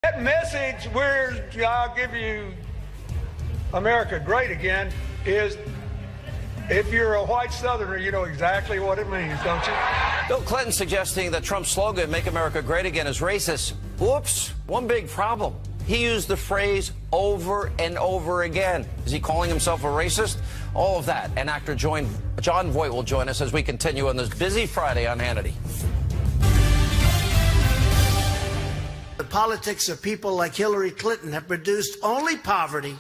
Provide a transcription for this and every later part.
That message, I'll give you America great again, is if you're a white Southerner, you know exactly what it means, don't you? Bill Clinton suggesting that Trump's slogan, Make America Great Again, is racist. Whoops, one big problem. He used the phrase over and over again. Is he calling himself a racist? All of that. And actor Jon Voight will join us as we continue on this busy Friday on Hannity. The politics of people like Hillary Clinton have produced only poverty,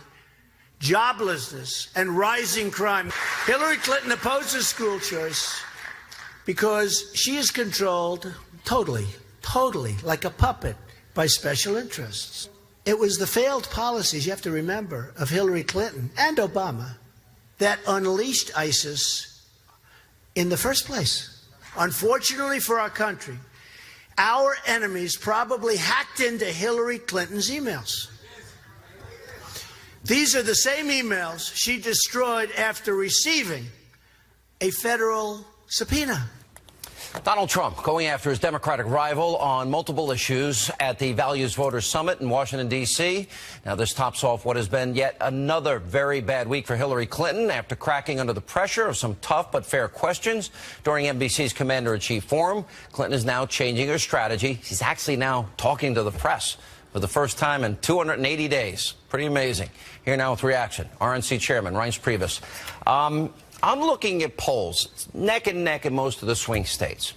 joblessness, and rising crime. Hillary Clinton opposes school choice because she is controlled totally, like a puppet by special interests. It was the failed policies, you have to remember, of Hillary Clinton and Obama that unleashed ISIS in the first place. Unfortunately for our country, our enemies probably hacked into Hillary Clinton's emails. These are the same emails she destroyed after receiving a federal subpoena. Donald Trump going after his Democratic rival on multiple issues at the Values Voters Summit in Washington, D.C. Now, this tops off what has been yet another very bad week for Hillary Clinton after cracking under the pressure of some tough but fair questions during NBC's Commander-in-Chief Forum. Clinton is now changing her strategy. She's actually now talking to the press for the first time in 280 days. Pretty amazing. Here now with reaction, RNC Chairman Reince Priebus. I'm looking at polls, neck and neck in most of the swing states.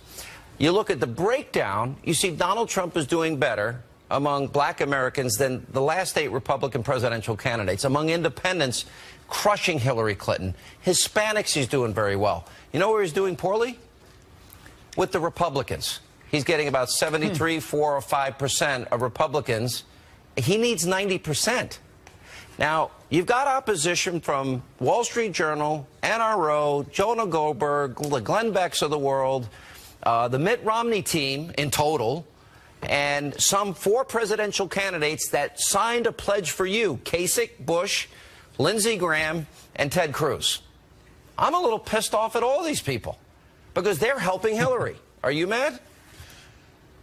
You look at the breakdown, you see Donald Trump is doing better among black Americans than the last 8 Republican presidential candidates. Among independents, crushing Hillary Clinton. Hispanics, he's doing very well. You know where he's doing poorly? With the Republicans. He's getting about 73, 4 or 5% of Republicans. He needs 90%. Now, you've got opposition from Wall Street Journal, NRO, Jonah Goldberg, the Glenn Becks of the world, the Mitt Romney team in total, and some 4 presidential candidates that signed a pledge for you, Kasich, Bush, Lindsey Graham, and Ted Cruz. I'm a little pissed off at all these people because they're helping Hillary. Are you mad?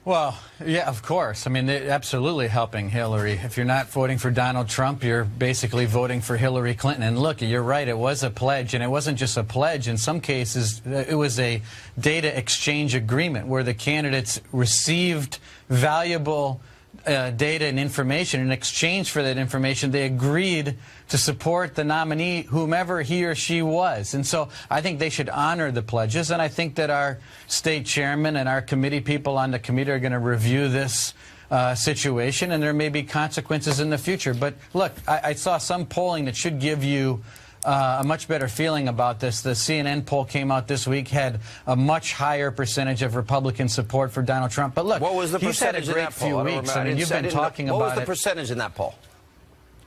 Well, yeah, of course. I mean, they're absolutely helping Hillary. If you're not voting for Donald Trump, you're basically voting for Hillary Clinton. And look, you're right, it was a pledge, and it wasn't just a pledge. In some cases, it was a data exchange agreement where the candidates received valuable data and information. In exchange for that information, they agreed to support the nominee, whomever he or she was. And so I think they should honor the pledges, and I think that our state chairman and our committee people on the committee are going to review this situation, and there may be consequences in the future. But look, I saw some polling that should give you a much better feeling about this. The CNN poll came out this week, had a much higher percentage of Republican support for Donald Trump. But look, what was the he's had a percentage in great that few poll? weeks. I mean, you've been talking about it. What was the percentage in that poll?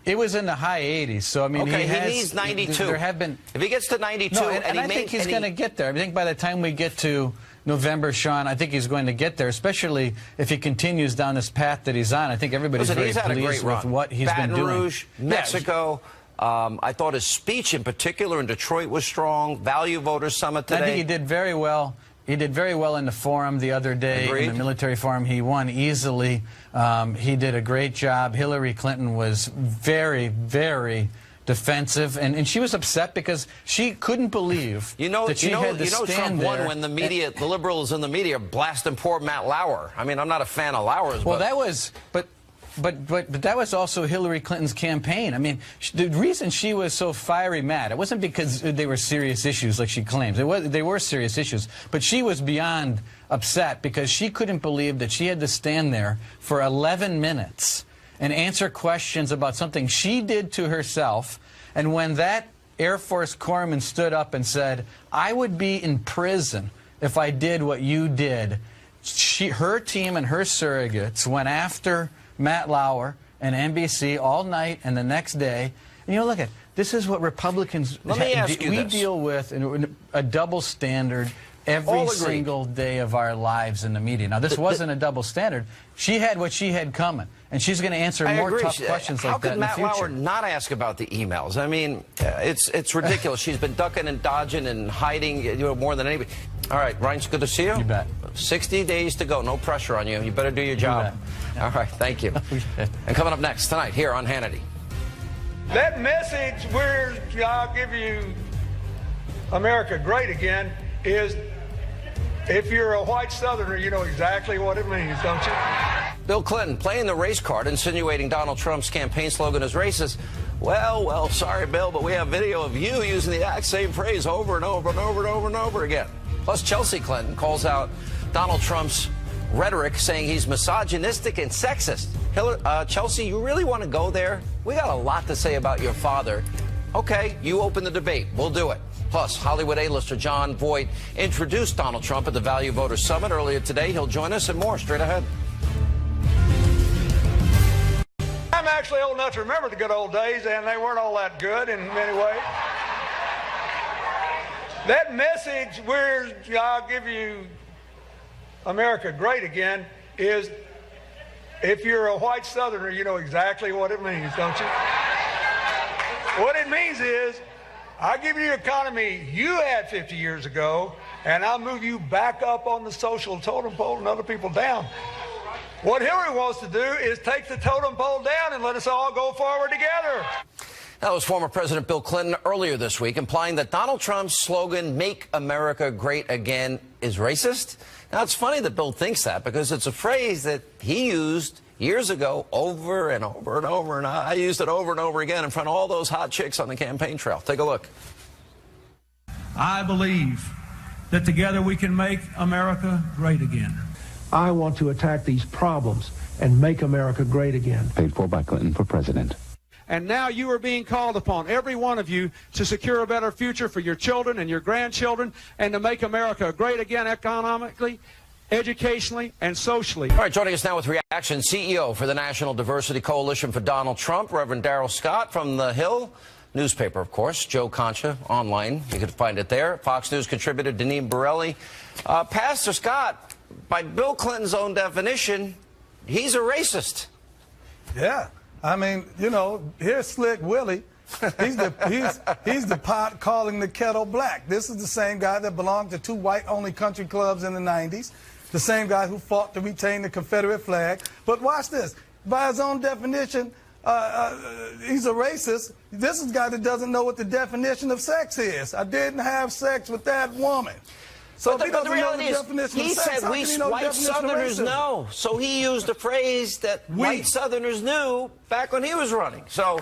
It was in the high 80s. So I mean, okay, he needs 92. There have been. If he gets to 92, no, and I think he's going to get there. I think by the time we get to November, Sean, I think he's going to get there, especially if he continues down this path that he's on. I think everybody's very pleased with what he's been doing. Baton Rouge, Mexico. I thought his speech in particular in Detroit was strong. Value Voters Summit today. I think he did very well. He did very well in the forum the other day. Agreed. In the military forum. He won easily. He did a great job. Hillary Clinton was very, very defensive, and she was upset because she couldn't believe that she had to stand Trump there. won when the media, the liberals in the media, blasting poor Matt Lauer. I mean, I'm not a fan of Lauer's. Well, but that was, but that was also Hillary Clinton's campaign. I mean, the reason she was so fiery mad, it wasn't because they were serious issues like she claims. They were serious issues, but she was beyond upset because she couldn't believe that she had to stand there for 11 minutes and answer questions about something she did to herself. And when that Air Force corpsman stood up and said, "I would be in prison if I did what you did," her team and her surrogates went after Matt Lauer and NBC all night and the next day. And you know, look at this is what Republicans Let me ask you we this. deal with a double standard every All agreed. single day of our lives in the media. Now, this wasn't a double standard. She had what she had coming, and she's going to answer I more agree. tough questions How like that could in the Matt future. Lauer not ask about the emails? I mean, it's ridiculous. She's been ducking and dodging and hiding more than anybody. All right, Ryan, it's good to see you. You bet. 60 days to go. No pressure on you. You better do your job. All right, thank you. And coming up next tonight here on Hannity. That message, I'll give you America great again, is if you're a white Southerner, you know exactly what it means, don't you? Bill Clinton playing the race card, insinuating Donald Trump's campaign slogan is racist. Well, sorry, Bill, but we have video of you using the exact same phrase over and over and over and over and over again. Plus, Chelsea Clinton calls out Donald Trump's rhetoric, saying he's misogynistic and sexist. Chelsea, you really want to go there? We got a lot to say about your father. Okay, you open the debate. We'll do it. Plus, Hollywood A-lister Jon Voight introduced Donald Trump at the Value Voters Summit earlier today. He'll join us and more straight ahead. I'm actually old enough to remember the good old days, and they weren't all that good in many ways. That message, I'll give you America great again, is if you're a white Southerner, you know exactly what it means, don't you? What it means is, I'll give you the economy you had 50 years ago, and I'll move you back up on the social totem pole and other people down. What Hillary wants to do is take the totem pole down and let us all go forward together. That was former President Bill Clinton earlier this week, implying that Donald Trump's slogan, "Make America Great Again," is racist. Now, it's funny that Bill thinks that, because it's a phrase that he used years ago over and over and over, and I used it over and over again in front of all those hot chicks on the campaign trail. Take a look. I believe that together we can make America great again. I want to attack these problems and make America great again. Paid for by Clinton for president. And now you are being called upon, every one of you, to secure a better future for your children and your grandchildren, and to make America great again economically, educationally, and socially. All right, joining us now with reaction, CEO for the National Diversity Coalition for Donald Trump, Reverend Darrell Scott from The Hill newspaper, of course. Joe Concha online. You can find it there. Fox News contributor Deneen Borelli. Pastor Scott, by Bill Clinton's own definition, he's a racist. Yeah. I mean, you know, here's Slick Willie. He's the pot calling the kettle black. This is the same guy that belonged to two white-only country clubs in the 90s, the same guy who fought to retain the Confederate flag. But watch this. By his own definition, he's a racist. This is a guy that doesn't know what the definition of sex is. I didn't have sex with that woman. So But the reality is, he said we white Southerners know. So he used a phrase that white Southerners knew back when he was running. So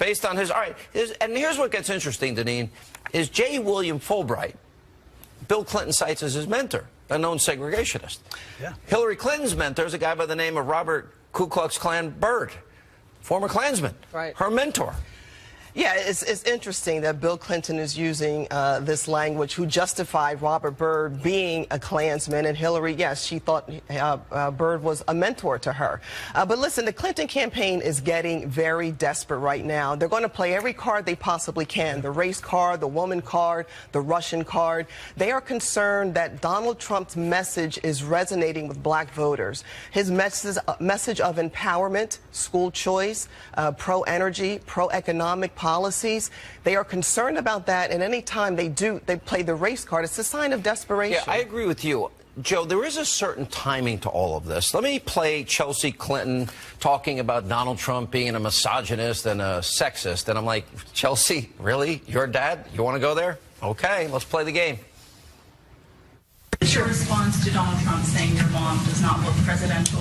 based on his, all right, and here's what gets interesting, Deneen, is J. William Fulbright, Bill Clinton cites as his mentor, a known segregationist. Yeah. Hillary Clinton's mentor is a guy by the name of Robert Ku Klux Klan Byrd, former Klansman, her mentor. Yeah, it's interesting that Bill Clinton is using this language, who justified Robert Byrd being a Klansman, and Hillary, yes, she thought Byrd was a mentor to her. But listen, the Clinton campaign is getting very desperate right now. They're going to play every card they possibly can, the race card, the woman card, the Russian card. They are concerned that Donald Trump's message is resonating with black voters. His message of empowerment, school choice, pro-energy, pro-economic policies. They are concerned about that, and any time they play the race card, it's a sign of desperation. Yeah, I agree with you. Joe, there is a certain timing to all of this. Let me play Chelsea Clinton talking about Donald Trump being a misogynist and a sexist. And I'm like, Chelsea, really? Your dad? You want to go there? Okay, let's play the game. What's your response to Donald Trump saying your mom does not look presidential?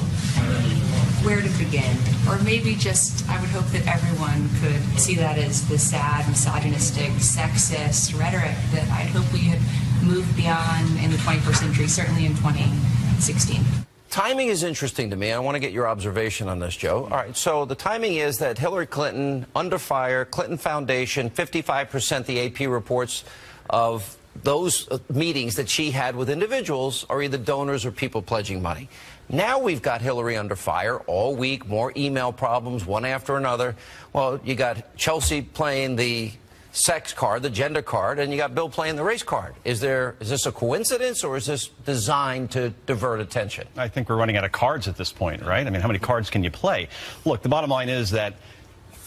Where to begin? Or maybe just, I would hope that everyone could see that as the sad, misogynistic, sexist rhetoric that I'd hope we had moved beyond in the 21st century, certainly in 2016. Timing is interesting to me. I want to get your observation on this, Joe. All right, so the timing is that Hillary Clinton, under fire, Clinton Foundation, 55% the AP reports of those meetings that she had with individuals are either donors or people pledging money. Now we've got Hillary under fire all week, more email problems, one after another. Well, you got Chelsea playing the sex card, the gender card, and you got Bill playing the race card. Is this a coincidence, or is this designed to divert attention? I think we're running out of cards at this point, right? I mean, how many cards can you play? Look, the bottom line is that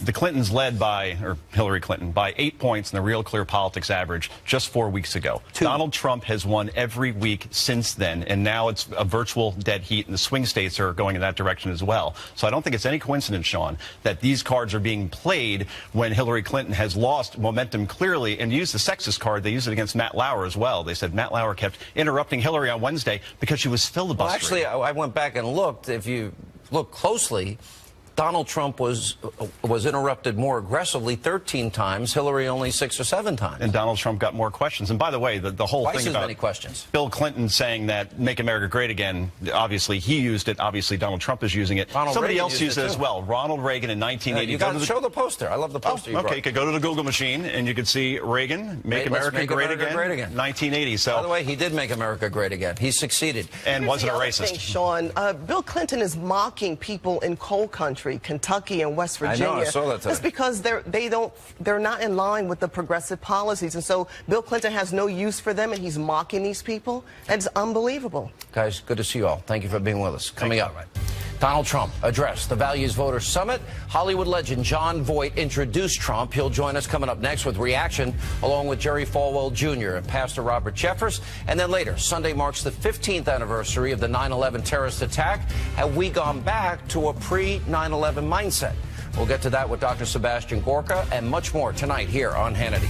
the Clintons led by, or Hillary Clinton, by 8 points in the Real Clear Politics average just 4 weeks ago. 2. Donald Trump has won every week since then, and now it's a virtual dead heat, and the swing states are going in that direction as well. So I don't think it's any coincidence, Sean, that these cards are being played when Hillary Clinton has lost momentum clearly and used the sexist card. They used it against Matt Lauer as well. They said Matt Lauer kept interrupting Hillary on Wednesday because she was filibustering. Well, actually, I went back and looked. If you look closely, Donald Trump was interrupted more aggressively 13 times, Hillary only 6 or 7 times. And Donald Trump got more questions. And by the way, the whole Twice thing as about many questions. Bill Clinton saying that Make America Great Again, obviously he used it, obviously Donald Trump is using it. Somebody Reagan else used it as well. Ronald Reagan in 1980. You got to show the poster. I love the poster you okay, brought. you could go to the Google machine and you could see Reagan, Make America Great Again, 1980. So, by the way, he did make America great again. He succeeded. And wasn't a racist. Thing, Sean, Bill Clinton is mocking people in coal country, Kentucky and West Virginia. I know, I saw that today. Just because they're not in line with the progressive policies, and so Bill Clinton has no use for them, and he's mocking these people. It's unbelievable. Guys, good to see you all. Thank you for being with us. Coming up, Donald Trump addressed the Values Voters Summit. Hollywood legend Jon Voight introduced Trump. He'll join us coming up next with reaction, along with Jerry Falwell Jr. and Pastor Robert Jeffress. And then later, Sunday marks the 15th anniversary of the 9/11 terrorist attack. Have we gone back to a pre-9/11 mindset? We'll get to that with Dr. Sebastian Gorka and much more tonight here on Hannity.